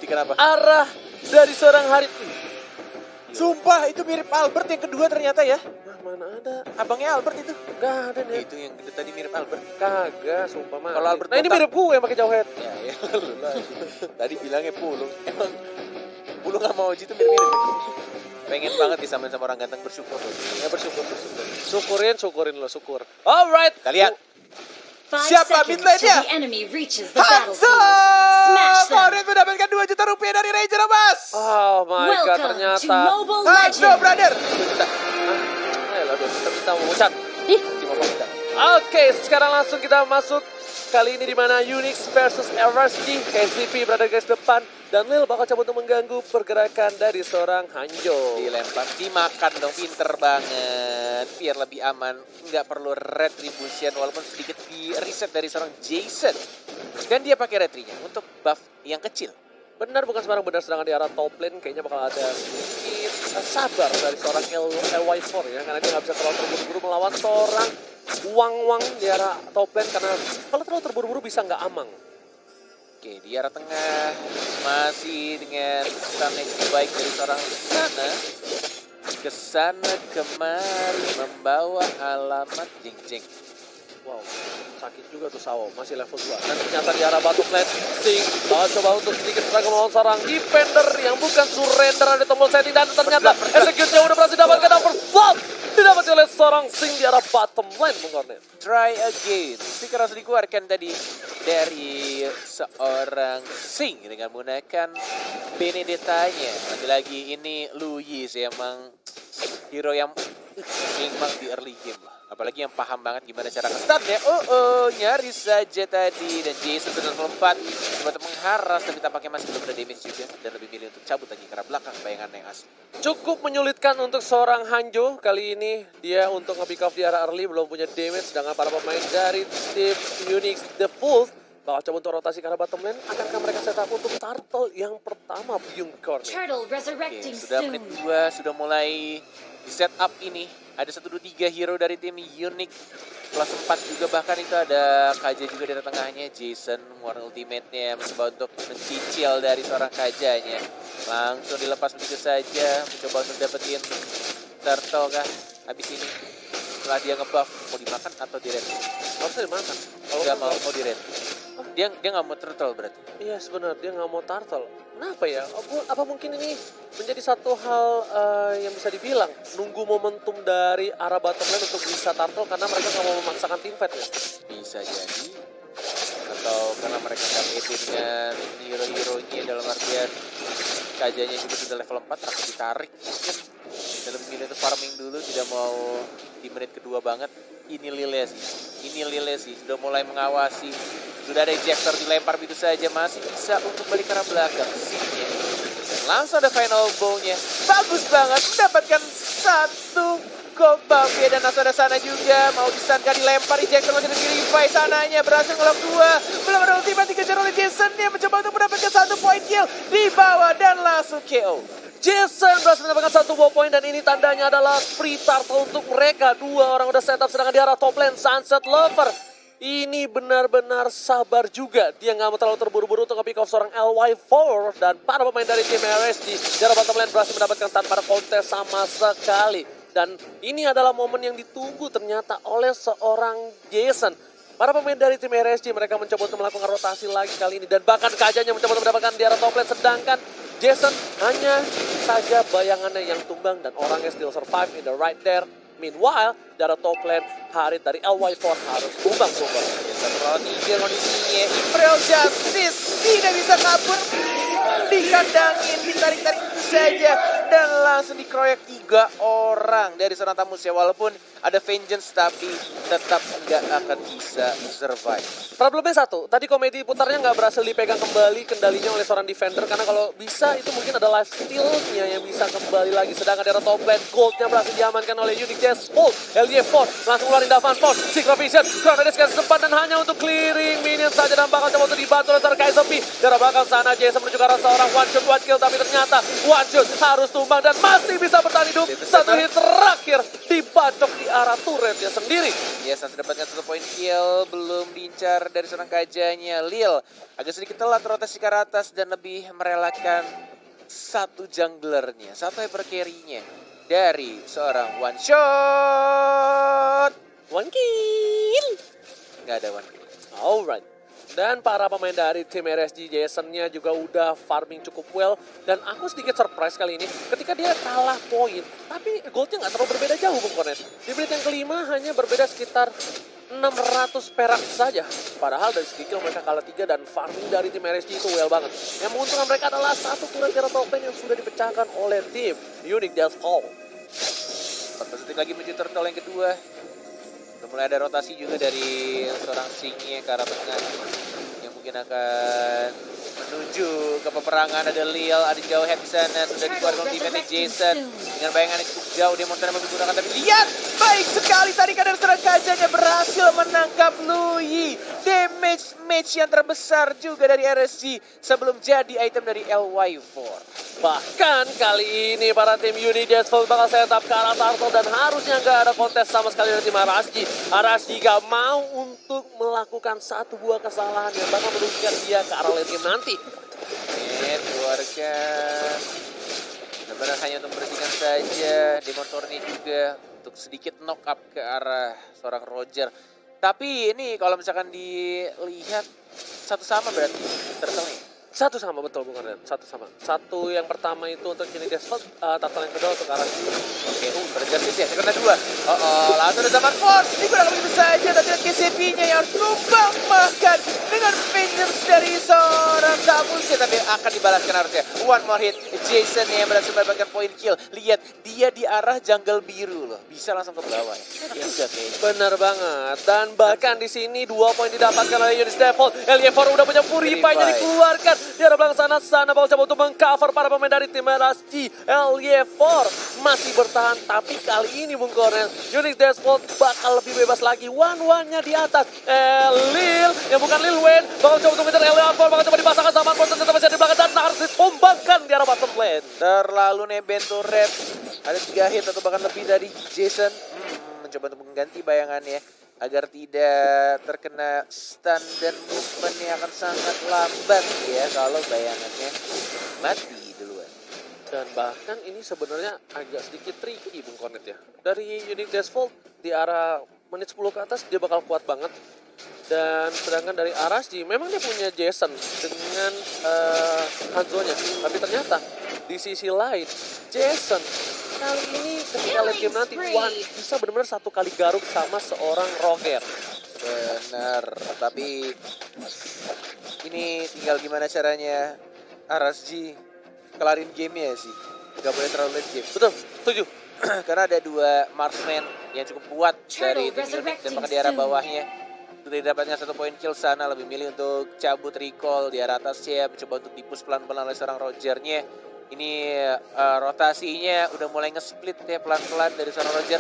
kenapa? arah dari seorang Harit. Sumpah itu mirip Albert yang kedua ternyata ya. Nah, mana ada? Abangnya Albert itu. Gak ada nih. Itu yang tadi mirip Albert. Kagak, sumpah mah. Kalau Albert nah ini botak. mirip gue yang pakai jauh head. Ya lu lah. Tadi bilangnya Pulung. Emang Pulung sama Oji itu mirip-mirip. Pengen banget disamain sama orang ganteng, bersyukur. Ya bersyukur. Syukurin lo, syukur. Alright. Kita lihat. 5 Siapa seconds mid lane-nya? till the enemy reaches the Hanzo! battlefield. Smash them. Favorit mendapatkan 2 juta rupiah dari Ranger Mas. Oh my god, Welcome to ternyata. Mobile Hanzo, Legends. brother. Ayolah, kita mau ucap. Cuma kita. Oke, sekarang langsung kita masuk. Kali ini di mana Unix versus RSG. KCP berada di garis depan. Dan Lil bakal coba untuk mengganggu pergerakan dari seorang Hanjo. Dilempar, dimakan dong, pinter banget. Biar lebih aman, nggak perlu retribution walaupun sedikit di reset dari seorang Jason. Dan dia pakai retrinya untuk buff yang kecil. Benar, bukan sembarang benar, sedangkan di arah top lane kayaknya bakal ada sedikit sabar dari seorang LY4 ya. Karena dia nggak bisa terlalu terburu-buru melawan seorang Wang di arah top lane. Karena kalau terlalu terburu-buru bisa nggak amang. Oke, di arah tengah masih dengan stun yang cukup baik dari seorang sana. Kesana kemari membawa alamat jeng-jeng. Wow, sakit juga tuh Sao, masih level 2. Dan ternyata di arah bottom lane, Sing coba untuk sedikit serang melawan seorang defender yang bukan surrender ada tombol setting. Dan ternyata execute-nya udah berhasil dapatkan number slot. Didapati oleh seorang Sing di arah bottom lane, Bung Kornet. Try again. Stiker harus dikeluarkan tadi dari seorang Sing dengan menggunakan Benedetta-nya. Lagi-lagi ini Luis emang hero yang memang di early game lah. Apalagi yang paham banget gimana cara nge-startnya. Nyaris saja tadi. Dan Jason sudah melompat. Coba untuk mengharas, tapi tampaknya masih belum ada damage juga. Dan lebih milih untuk cabut lagi karena belakang bayangan yang asli. Cukup menyulitkan untuk seorang Hanjo. Kali ini dia untuk nge-pick off di arah early belum punya damage. Sedangkan para pemain dari tim Unix The Wolf bakal coba untuk rotasi ke arah bottom lane. Akankah mereka setup untuk turtle yang pertama, Bung Kornet? Turtle Oke, resurrecting sudah soon. menit 2, sudah mulai di setup ini. Ada 1, 2, 3 hero dari tim Unix. Kelas 4 juga bahkan itu ada Kaja juga di tengahnya. Jason mengeluarkan ultimate-nya mencoba untuk mencicil dari seorang Kajanya. Langsung dilepas begitu saja. Mencoba untuk dapetin turtle kah habis ini. Setelah dia ngebuff, mau dimakan atau di-red? Harusnya dimakan. Kalau Nggak mau di-red. Dia nggak mau turtle berarti. Iya sebenarnya dia nggak mau turtle. Kenapa ya? Apa mungkin ini menjadi satu hal yang bisa dibilang nunggu momentum dari arah bottom lane untuk bisa turtle karena mereka nggak mau memaksakan team fight ya? Bisa jadi. Atau karena mereka nggak pede dengan hero-heronya dalam artian Kajanya juga sudah level 4 takut ditarik mungkin. Dan lebih milih untuk farming dulu, tidak mau di menit kedua banget. Ini Lile sih, sudah mulai mengawasi. Sudah ada ejector dilempar begitu saja, masih bisa untuk balik ke arah belakang. Sini. Dan langsung ada final bow-nya. Bagus banget, mendapatkan 1 Kobabe dan langsung ada sana juga. Mau di-stun kah dilempar, ejector masih dari Levi sananya. Berhasil ngelok 2. Belum ada ultimate dikejar oleh Jason. Dia mencoba untuk mendapatkan 1 point kill di bawah dan langsung KO. Jason berhasil mendapatkan 1 buah poin dan ini tandanya adalah free turtle untuk mereka. 2 orang udah setup sedangkan di arah top lane Sunset Lover. Ini benar-benar sabar juga. Dia nggak mau terlalu terburu-buru untuk nge-pick off seorang LY4. Dan para pemain dari tim RSG di arah bottom lane berhasil mendapatkan tanpa ada kontes sama sekali. Dan ini adalah momen yang ditunggu ternyata oleh seorang Jason. Para pemain dari tim RSG mereka mencoba untuk melakukan rotasi lagi kali ini. Dan bahkan Kajanya mencoba untuk mendapatkan di arah top lane. Sedangkan Jason hanya saja bayangannya yang tumbang dan orangnya still survive in the right there. Meanwhile, dari top lane, Harit dari LY4 harus tumbang. Kalau 3 kondisinya, Imperial Justice tidak bisa kabur. Dikandangin, ditarik-tarik saja. Dan langsung dikeroyok 3 orang dari seorang tamusnya. Walaupun ada Vengeance tapi tetap nggak akan bisa survive. Problemnya satu, tadi komedi putarnya nggak berhasil dipegang kembali kendalinya oleh seorang defender. Karena kalau bisa itu mungkin ada life steal-nya yang bisa kembali lagi. Sedangkan dari top lane, gold-nya berhasil diamankan oleh Unix Jazz Bolt. LJ4 langsung keluarin Davenport, Synchrovision, Crown Edis kasih sempat dan hanya untuk clearing minion saja. Dan bakal coba untuk dibantu oleh seorang KSOP. Dari belakang sana Jason menuju ke arah seorang one shot one kill. Tapi ternyata one shot harus tumbang dan masih bisa bertahan hidup. Satu hit terakhir dibacok di arah turretnya sendiri. Yes, Sans dapatkan 1 poin kill, belum diincar dari seorang kajanya. Lil agak sedikit telat rotasi ke arah atas dan lebih merelakan satu junglernya, satu hyper carry-nya dari seorang one shot. One kill. Nggak ada one kill. Alright. Dan para pemain dari tim RSG Jason-nya juga udah farming cukup well. Dan aku sedikit surprise kali ini ketika dia kalah poin. Tapi goldnya nggak terlalu berbeda jauh Bung Kornet. Di menit yang kelima hanya berbeda sekitar 600 perak saja. Padahal dari segi kill mereka kalah 3 dan farming dari tim RSG itu well banget. Yang menguntungkan mereka adalah satu turret Tiara top lane yang sudah dipecahkan oleh tim Unique Death Hall. 14 detik lagi menuju turtle yang kedua. Udah mulai ada rotasi juga dari seorang Singnya ke arah tengah yang mungkin akan menuju ke peperangan. Ada Lil, ada jauh head di sana, sudah dikeluarkan ultimate Jason dengan bayangan yang cukup jauh. Dia monsternya menggunakan, tapi lihat baik sekali tadi kadang seorang kajanya berhasil menangkap Lui. Damage match yang terbesar juga dari RSG sebelum jadi item dari LY4. Bahkan kali ini para tim Unique Death Hall bakal setup ke arah Turtle dan harusnya nggak ada kontes sama sekali dari tim RSG. RSG gak mau untuk melakukan satu buah kesalahan yang bakal merugikan dia ke arah lane game nanti. Ini keluarkan. Benar-benar hanya untuk membersihkan saja. Demon Thorn-nya juga untuk sedikit knock up ke arah seorang Roger. Tapi ini kalau misalkan dilihat satu sama berarti Turtle-nya. Satu sama, betul bukan Ren? Satu sama. Satu yang pertama itu untuk Unique Death Hall, Turtle yang kedua untuk RSG. Oke, berjustice ya, segera dua. Langsung ada zaman force. Ini kurang begitu saja, tapi lihat KCP-nya yang harus tumbang bahkan dengan vengeance dari seorang Samus. Tapi akan dibalaskan harusnya. One more hit, Jason yang berhasil mendapatkan poin kill. Lihat, dia di arah jungle biru loh. Bisa langsung ke bawah. Ya juga kayaknya. Bener banget. Dan bahkan di sini 2 poin didapatkan oleh Unique Death Hall. LY4 udah punya Purify-nya dikeluarkan. Di arah belakang sana bakal coba untuk mengcover para pemain dari tim RSG. LY4 masih bertahan, tapi kali ini Bung Kornet, Unique Death Hall bakal lebih bebas lagi. One-one-nya di atas. Lil, yang bukan Lil Wayne, bakal coba untuk ngejar LY4, bakal coba dipasangkan sama Force, ternyata masih di belakang dan harus ditumbangkan di arah bottom lane. Terlalu nebeng turret. Ada 3 hit atau bahkan lebih dari Jason. Mencoba untuk mengganti bayangannya agar tidak terkena stun dan movementnya akan sangat lambat ya kalau bayangannya mati duluan. Dan bahkan ini sebenarnya agak sedikit tricky Bung Kornet ya. Dari Unique Death Hall di arah menit 10 ke atas dia bakal kuat banget. Dan sedangkan dari RSG memang dia punya Jason dengan Hanzo-nya. Tapi ternyata di sisi lain Jason kali ini ketika late game nanti bisa benar-benar satu kali garuk sama seorang Roger. Benar, tapi ini tinggal gimana caranya RSG kelarin gamenya sih. Gak boleh terlalu late game. Betul, setuju. Karena ada 2 marksman yang cukup kuat dari tim Unique dan bahkan di arah bawahnya. Sudah didapatnya 1 poin kill sana, lebih milih untuk cabut recall di arah atasnya, mencoba untuk dipus pelan-pelan oleh seorang Rogernya. Ini rotasinya udah mulai nge-split ya pelan-pelan dari seorang Roger.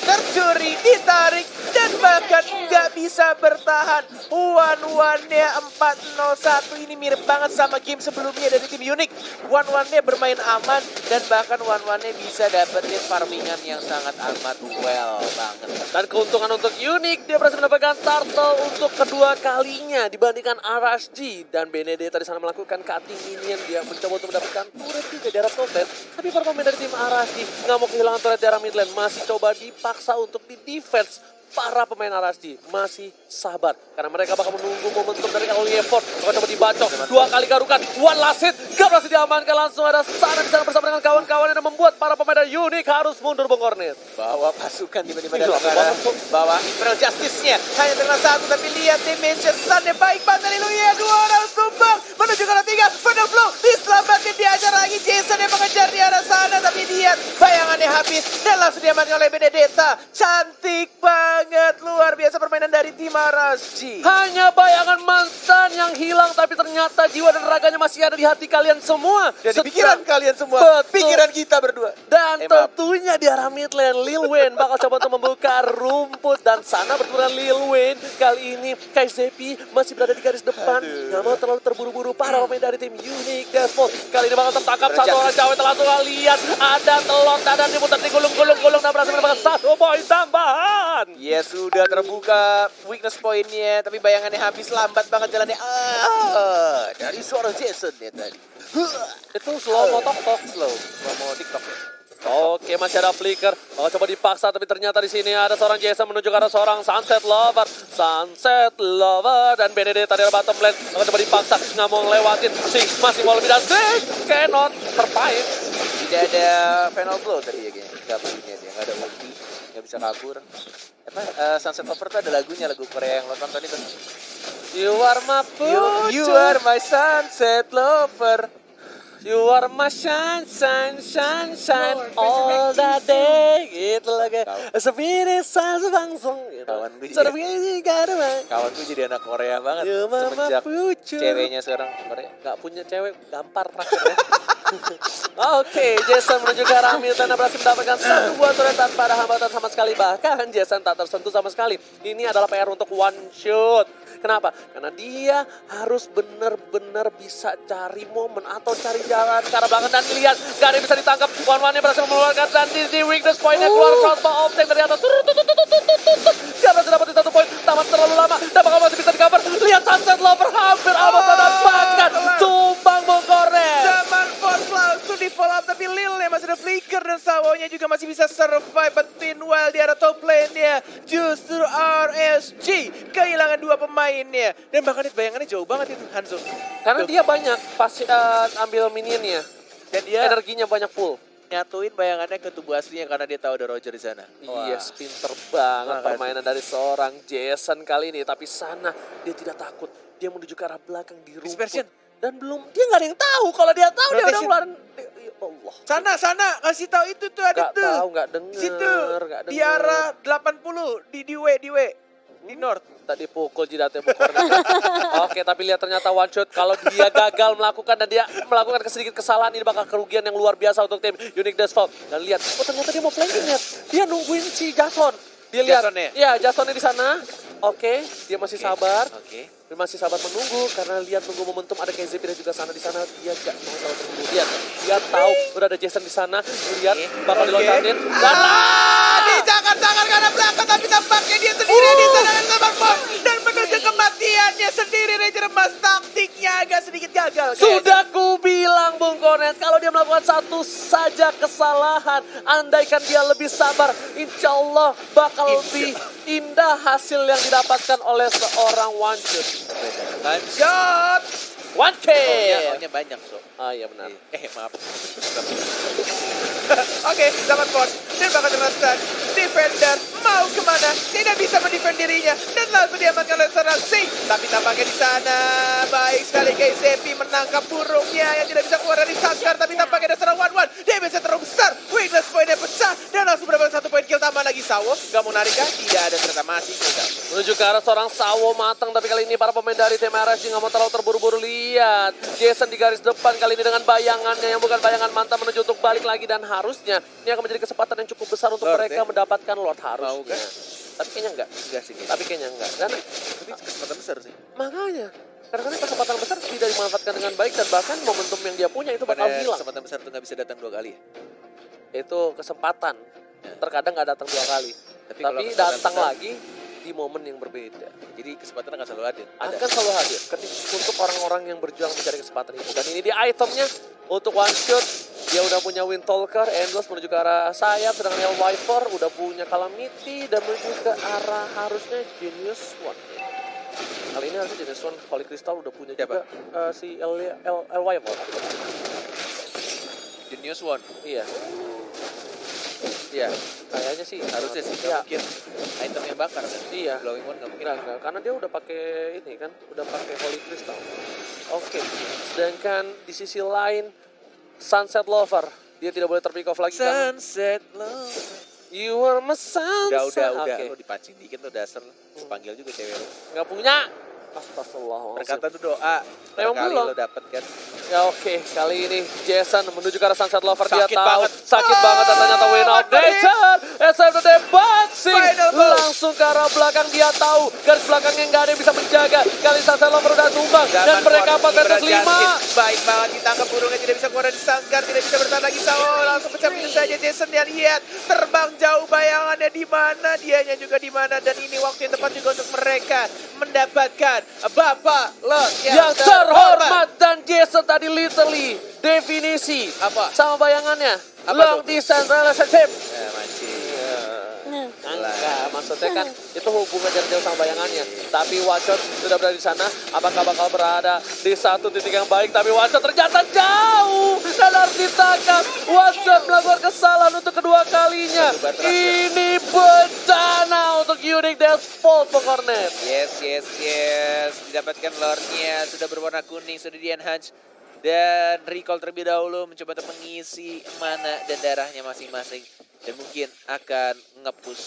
Tercuri, ditarik, dan bahkan nggak bisa bertahan. One-one-nya 4-0-1 ini mirip banget sama game sebelumnya dari tim Unique. One-one-nya bermain aman dan bahkan one-one-nya bisa dapetin farmingan yang sangat amat well banget. Dan keuntungan untuk Unique, dia berhasil mendapatkan Turtle untuk kedua kalinya dibandingkan RSG. Dan Benedetta di sana melakukan cutting minion, dia mencoba untuk mendapatkan turret juga di arah top lane. Tapi para pemain dari tim RSG nggak mau kehilangan turret di arah mid lane, masih coba dipaksa untuk di defense. Para pemain RSG masih sabar karena mereka bakal menunggu momentum dari LY4. Bakal coba dibacok 2 kali garukan, one last hit, gak berhasil diamankan. Langsung ada sana di sana bersama dengan kawan-kawan yang membuat para pemain dari Unique harus mundur Bung Kornet. Bawa pasukan tiba-tiba dari arah bawa Imperial Justice-nya hanya dengan 1, tapi lihat damage stunnya baik banget dari Luya. 2 orang tumbang menuju ke arah 3, Final Blow diselamatkan, diajar lagi Jason yang mengejar di arah sana, tapi lihat bayangannya habis dan langsung diamankan oleh Benedetta. Cantik banget, luar biasa permainan dari dari tim RSG. Hanya bayangan mantan yang hilang, tapi ternyata jiwa dan raganya masih ada di hati kalian semua. Dan di pikiran kalian semua, Betul. pikiran kita berdua. Dan Maaf. tentunya di arah mid lane, Lil Wayne bakal coba untuk membuka rumput. Dan sana bertemu dengan Lil Wayne. Kali ini Kai Zepi masih berada di garis depan. Nggak mau terlalu terburu-buru para pemain dari tim Unique Dashboard. Kali ini bakal tertangkap satu orang cewek. Langsung lihat ada telur dadar diputar di gulung-gulung dan berhasil mendapatkan 1 poin tambahan. Ya sudah terbuka weakness pointnya, tapi bayangannya habis, lambat banget jalannya. Dari suara Jason ya tadi. Itu slow mo tok Slow mau TikTok. Oke, masih ada flicker. Oh, coba dipaksa, tapi ternyata di sini ada seorang Jason menuju ke arah seorang Sunset Lover. Sunset Lover dan BDD tadi ada bottom lane. Oh, coba dipaksa, nggak mau ngelewatin. Six masih mau lebih dan Six cannot terpain. Tidak ada final blow tadi ya kayaknya. Gak punya dia, gak ada ulti, gak bisa kabur. Sunset Lover tuh ada lagunya, lagu Korea yang lo tonton itu. You are my You are my Sunset Lover. You are my sunshine Lord, all the resurrecting day. Gitu lagi. Tahu. Sepiring sasebangsong. Gitu. Kawan gue jadi- Sepiring garang. Kawan gue jadi anak Korea banget. You are my Semenjak future. ceweknya sekarang Korea. Gak punya cewek, gampar terakhir ya. Oke, Jason menuju ke arah Hamilton dan berhasil mendapatkan satu buah turret tanpa ada hambatan sama sekali. Bahkan Jason tak tersentuh sama sekali. Ini adalah PR untuk one shot. Kenapa? Karena dia harus benar-benar bisa cari momen atau cari jalan ke arah belakang dan lihat gak ada yang bisa ditangkap. One-one-nya berhasil mengeluarkan dan di weakness point-nya keluar crossbow of tank dari atas. Dia berhasil dapetin 1 poin, tamat terlalu lama dan bakal masih bisa di-cover. Lihat Sunset Lover hampir amat mendapatkan tumbang Bongkornet. Zaman force langsung di follow up, tapi Lilnya masih ada flicker dan Sawonya juga masih bisa survive. But meanwhile di arah top lane-nya justru RSG kehilangan 2 pemainnya. Dan bahkan bayangannya jauh banget itu Hanzo. Karena Tuh. dia banyak pasti ambil minionnya. Dan dia Energinya banyak full. nyatuin bayangannya ke tubuh aslinya karena dia tahu ada Roger di sana. Yes, pinter banget Makasih. permainan dari seorang Jason kali ini. Tapi sana dia tidak takut. Dia menuju ke arah belakang di rumput. Dispersion. Dan belum, dia nggak ada yang tahu. Kalau dia tahu dia udah Rotation. ngeluarin. Ya Allah. Sana, kasih tahu itu tuh ada Nggak tuh. tahu, nggak denger. Situ, nggak di denger. arah 80, di W, di North. Tadi pukul jidatnya Bongkornet. Oke, tapi lihat ternyata one shot. Kalau dia gagal melakukan dan dia melakukan sedikit kesalahan, ini bakal kerugian yang luar biasa untuk tim Unique Dashboard. Dan lihat, oh ternyata dia mau flanking, lihat. Dia nungguin si Jason. Dia lihat, Jasonnya? ya Jasonnya di sana. Oke, dia masih sabar. Oke. Dia masih sabar menunggu karena lihat nunggu momentum ada KZP dan juga sana di sana. Dia gak mau terlalu terburu. Dia tahu udah ada Jason di sana. Lihat bakal diloncatin. Dan Dijangan-jangan karena belakang, tapi tampaknya dia sendiri di sana dan sabar pun. Dan menuju kematiannya sendiri. Ranger emas taktiknya agak sedikit gagal. sudah ku bilang Bung Konet, kalau dia melakukan satu saja kesalahan, andaikan dia lebih sabar, insya Allah bakal lebih indah hasil yang didapatkan oleh seorang one shot. Shot. One kill. Ohnya banyak, so. Ah iya benar. Maaf. Oke, dapat bot. Dan bakal terletak. Defender mau kemana? Tidak bisa mendefend dirinya. Dan langsung diamankan oleh seorang Sing. Tapi tampaknya di sana baik sekali KZP menangkap burungnya yang tidak bisa keluar dari sangkar. Tapi tampaknya ada seorang one-one. Dia bisa terlalu besar. Weakness poinnya pecah. Dan langsung mendapatkan 1 poin kill tambah lagi. Sawo gak mau narik kan? Tidak ada, ternyata masih gagal. Menuju ke arah seorang Sawo matang, tapi kali ini para pemain dari tim RSG nggak mau terlalu terburu-buru. Lihat, Jason di garis depan kali ini dengan bayangannya yang bukan bayangan mantan menuju untuk balik lagi. Dan harusnya ini akan menjadi kesempatan yang cukup besar untuk Lord, mereka mendapatkan Lord Mau harusnya. kan? Tapi kayaknya enggak. Enggak sih. Tapi kayaknya enggak. Karena Tapi kesempatan besar sih. makanya kadang-kadang kesempatan besar tidak dimanfaatkan dengan baik dan bahkan momentum yang dia punya itu bakal Pada hilang. kesempatan besar itu nggak bisa datang 2 kali ya? Itu kesempatan. Terkadang nggak datang 2 kali. Tapi kalau Tapi kesempatan datang besar- lagi di momen yang berbeda. Jadi kesempatan akan selalu hadir. Akan selalu hadir untuk orang-orang yang berjuang mencari kesempatan itu. Dan ini dia itemnya untuk one shot. Dia udah punya Windtalker, Endless menuju ke arah sayap, sedangkan El Viper udah punya Calamity dan menuju ke arah harusnya Genius One. Kali ini harusnya Genius One, Holy Crystal udah punya Siapa? juga si El Viper. Genius One. Iya, Iya, kayaknya sih harusnya sih. Iya. Nggak mungkin item yang bakar kan? Iya. Glowing One nggak mungkin. Enggak, karena dia udah pakai ini kan, udah pakai Holy Crystal. Oke, sedangkan di sisi lain Sunset Lover, dia tidak boleh terpick off lagi karena Sunset Love. You are my sunset. Udah. Oke. Lo dipancing dikit lo dasar. Panggil juga cewek lo. Nggak punya. Astagfirullah. Berkata tuh doa. Emang Barangkali belum. lo dapet kan. Ya oke, kali ini Jason menuju ke arah Sunset Lover. Dia Sakit tahu banget. sakit banget dan ternyata win out nature. SFD boxing Final ball. langsung ke arah belakang. Dia tahu garis belakangnya nggak ada yang bisa menjaga. Kali Sunset Lover udah tumbang dan Zaman mereka Ford 4 versus Ibrahim 5. Yasin. Baik banget ditangkap burungnya, tidak bisa keluar dari sangkar, tidak bisa bertahan lagi. Oh, langsung pecah begitu saja. Jason dia lihat terbang jauh, bayangannya di mana, dianya juga di mana, dan ini waktu yang tepat juga untuk mereka mendapatkan Bapak Lot Yang terhormat dan Jason tadi literally definisi Apa? sama bayangannya. Apa Long tuh? distance relationship. Ya masih. Nah, Enggak, maksudnya kan itu hubungan jarak jauh sama bayangannya. Tapi Wacot sudah berada di sana. Apakah bakal berada di satu titik yang baik? Tapi Wacot ternyata jauh dan harus ditangkap. Wacot melakukan kesalahan untuk kedua kalinya. Ini bencana untuk Unique Dance Fault Cornet. Yes. Didapatkan lore-nya. Sudah berwarna kuning, sudah di-enhance. Dan recall terlebih dahulu mencoba untuk mengisi mana dan darahnya masing-masing. Dan mungkin akan nge-push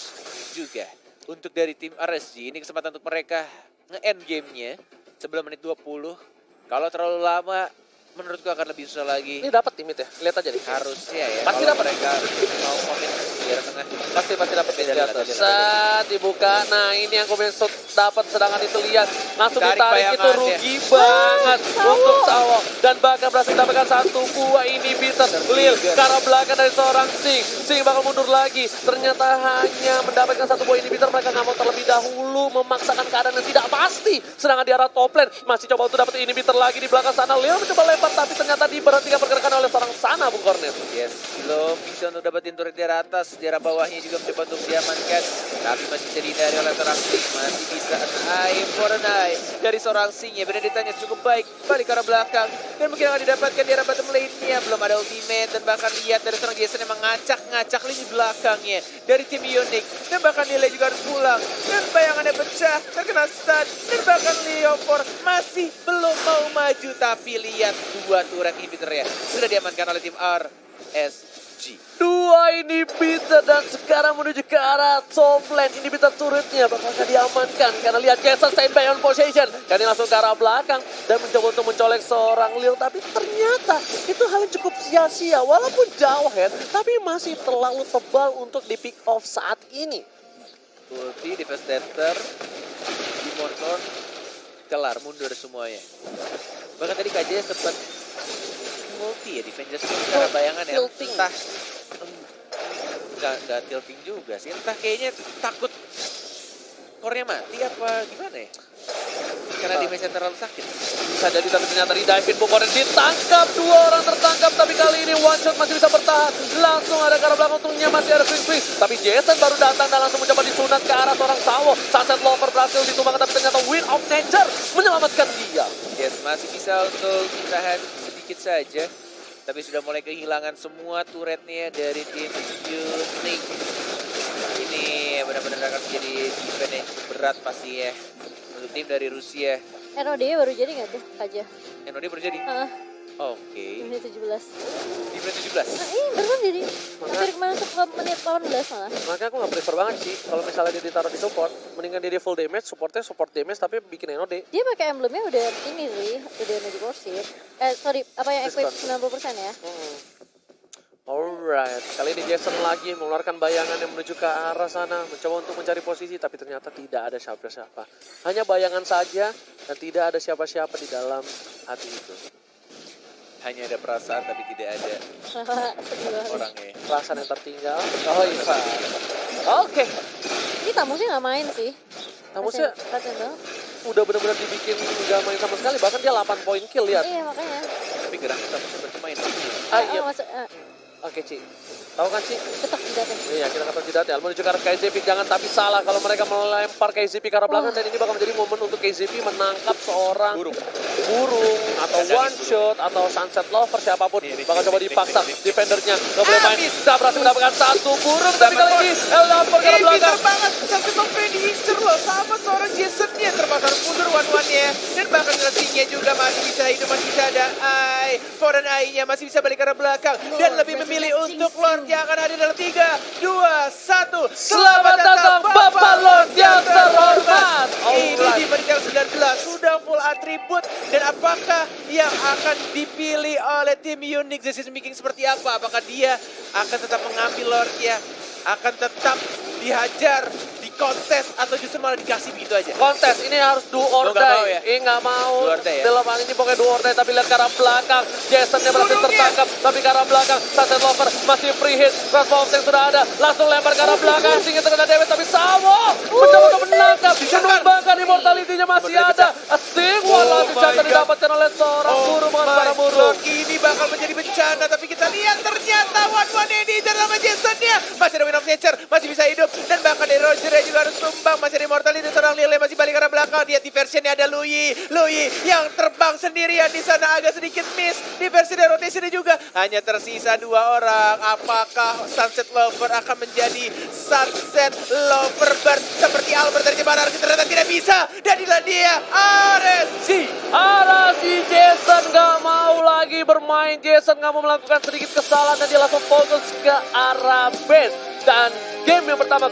juga. Untuk dari tim RSG, ini kesempatan untuk mereka nge-end gamenya sebelum menit 20. Kalau terlalu lama, menurutku akan lebih susah lagi. Ini dapat timit ya, lihat aja nih. Harusnya ya, Pasti kalau dapat. mereka mau komit di arah tengah. Pasti dapat Beda, di atas. Saat dibuka, nah ini yang Komensut dapat, sedangkan itu lihat langsung Tarik ditarik, itu bayangannya. rugi banget untuk Sawo, dan bahkan berhasil mendapatkan satu buah inhibitor. Lil ke arah belakang dari seorang Sing bakal mundur lagi, ternyata hanya mendapatkan satu buah inhibitor. Mereka nggak mau terlebih dahulu memaksakan keadaan yang tidak pasti, sedangkan di arah top lane masih coba untuk dapat inhibitor lagi di belakang sana. Lil mencoba lempar tapi ternyata diberhentikan pergerakan oleh seorang sana, Bung Cornet. Yes, belum bisa untuk dapetin turret di arah atas, di arah bawahnya juga mencoba untuk diamankan. Tapi masih bisa dihindari oleh seorang Sing, masih bisa eye for an eye dari seorang Sing ya. Benar ditanya cukup baik, balik ke arah belakang. Dan mungkin akan didapatkan di arah bottom lane-nya. Belum ada ultimate dan bahkan lihat dari seorang Jason yang mengacak-ngacak lini belakangnya dari tim Unique. Dan bahkan Nile juga harus pulang. Dan bayangannya pecah, terkena stun. Dan bahkan Leopard masih belum mau maju. Tapi lihat dua turret inhibitornya sudah diamankan oleh tim RSG. Dua inhibitor dan sekarang menuju ke arah top lane. Inhibitor turretnya bakal diamankan karena lihat Jason stand by on position. Kali langsung ke arah belakang dan mencoba untuk mencolek seorang Lil, tapi ternyata itu hal yang cukup sia-sia. Walaupun jauh head, tapi masih terlalu tebal untuk di pick off saat ini. Ulti, Devastator, Demon Horn, kelar, mundur semuanya. Bahkan tadi KJ sempat multi ya, Defenders karena bayangan ya. Tilting. Entah, enggak tilting juga sih. Entah kayaknya takut core-nya mati apa gimana ya. Karena damage-nya terlalu sakit. Bisa jadi, tapi ternyata di dive-in Bukoren ditangkap. Dua orang tertangkap, tapi kali ini one shot masih bisa bertahan. Langsung ada ke arah belakang, untungnya masih ada swing. Tapi Jason baru datang dan langsung mencoba disunat ke arah seorang Sawo. Sunset Lover berhasil ditumbangkan, tapi ternyata Win of Nature menyelamatkan dia. Yes, masih bisa untuk ditahan sedikit saja. Tapi sudah mulai kehilangan semua turretnya dari tim Unique. Ini benar-benar akan menjadi event yang cukup berat pasti ya. Untuk tim dari Rusia. NOD baru jadi nggak tuh aja? NOD baru jadi? Oke. Menit 17. Di menit 17? Nah ini baru jadi. Hampir kemarin tuh ke menit 18 malah. Makanya aku gak prefer banget sih kalau misalnya dia ditaruh di support. Mendingan dia full damage, supportnya support damage tapi bikin NOD. Dia pakai emblemnya udah ini sih, udah energy portion. Sorry, apa yang equip 90% ya? Alright, kali ini Jason lagi mengeluarkan bayangan yang menuju ke arah sana, mencoba untuk mencari posisi, tapi ternyata tidak ada siapa-siapa. Hanya bayangan saja dan tidak ada siapa-siapa di dalam hati itu. Hanya ada perasaan tapi tidak ada Sedih banget. orangnya. Perasaan yang tertinggal. Oh iya. Oke, Ini tamusnya nggak main sih. Tamusnya Kasian banget. udah benar-benar dibikin nggak main sama sekali, bahkan dia 8 poin kill, lihat. Iya makanya. Tapi gerak kita bermain. Iya. Oke, Ci. Tahu kan, Ci? Cetak jidatnya. Iya, kita kata tidak ya. Menuju ke arah KZP, jangan tapi salah kalau mereka melempar KZP ke arah belakang, dan ini bakal menjadi momen untuk KZP menangkap seorang burung atau one shot atau Sunset Lover siapapun. Bakal coba dipaksa defendernya nggak boleh main. Tidak berhasil mendapatkan satu burung, tapi kali ini Eldampor ke arah belakang. Pintar banget, sampai sampai diincer loh sama seorang Jason-nya. Terpaksa mundur one-one-nya. Dan bahkan Rasinya juga masih bisa hidup, masih bisa ada eye Evo dan AI-nya masih bisa balik ke arah belakang dan lebih memilih untuk Lord yang akan hadir dalam 3, 2, 1. Selamat datang Bapak Lord yang terhormat. Ini di menit yang 19 sudah full atribut, dan apakah yang akan dipilih oleh tim Unix decision making seperti apa? Apakah dia akan tetap mengambil Lord-nya, akan tetap dihajar, dikontes, atau justru malah dikasih begitu aja? Kontes ini harus do or Lo nggak mau die. ya? Nggak mau. Do or die ya? Dalam hal ini pokoknya do or die, tapi lihat ke arah belakang. Jasonnya berhasil Bunuhnya. tertangkap, tapi ke arah belakang. Sunset Lover masih free hit. Transform Tank sudah ada. Langsung lempar ke arah belakang. Singkat terkena damage, tapi Sawo mencoba untuk menangkap. Menumbangkan immortality-nya masih ada. Asing wala dicatat didapatkan oleh seorang guru dengan para buruh. Ini bakal menjadi bencana, tapi kita lihat ternyata one ini dalam Jasonnya. Masih ada Wind of Nature, masih bisa hidup, dan bahkan dari Roger juga harus tumbang. Masih ada immortality, seorang Lille masih balik ke arah belakang. Dia di versionnya ada Louis yang terbang sendirian di sana, agak sedikit miss. Di versi dari rotation juga hanya tersisa 2 orang. Apakah Sunset Lover akan menjadi Sunset Lover seperti Albert dari Jepara? Ternyata tidak bisa, dan inilah dia RSG. Jason nggak mau lagi bermain. Jason nggak mau melakukan sedikit kesalahan dan dia langsung fokus ke arah base. Dan game yang pertama